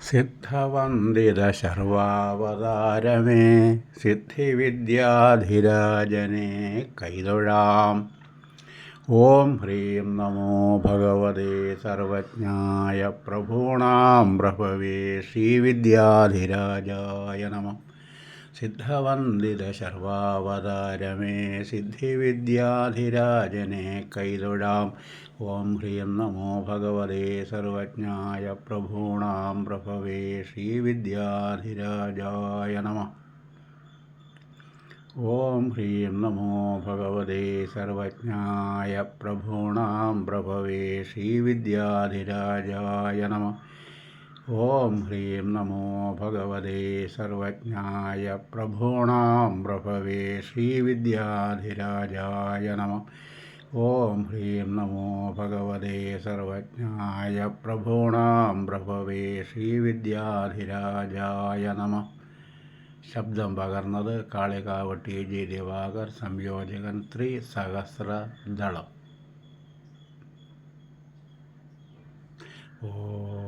സിദ്ധവന്ദിതശർവാവതാരമേ സിദ്ധിവിദ്യാധിരാജനെ കൈതൊഴാം. ഓം ഹ്രീം നമോ ഭഗവതേ സർവജ്ഞായ പ്രഭൂണാം പ്രഭവേ ശ്രീവിദ്യാധിരാജായ നമഃ. സിദ്ധവന്ദിതശർവാവതാരമേ സിദ്ധിവിദ്യാധിരാജനെ കൈതൊഴാം. ഓം ഹ്രീം നമോ ഭഗവതേ സർവജ്ഞായ പ്രഭൂണാം പ്രഭവേ ശ്രീവിദ്യാധിരാജായ നമഃ. ഓം ഹ്രീം നമോ ഭഗവതേ സർവജ്ഞായ പ്രഭൂണാം പ്രഭവേ ശ്രീവിദ്യാധിരാജായ നമഃ. ഓം ഹ്രീം നമോ ഭഗവതേ സർവജ്ഞായ പ്രഭൂണാം പ്രഭവേ ശ്രീവിദ്യാധിരാജായ നമഃ. ഓം ഹ്രീം നമോ ഭഗവതേ സർവജ്ഞായ പ്രഭൂണാം പ്രഭവേ ശ്രീവിദ്യാധിരാജായ നമഃ. ശബ്ദം പകർന്നത് കാളികാവ് TG ദിവാകർ, സംയോജകൻ ത്രിസഹസ്രദളം. ഓം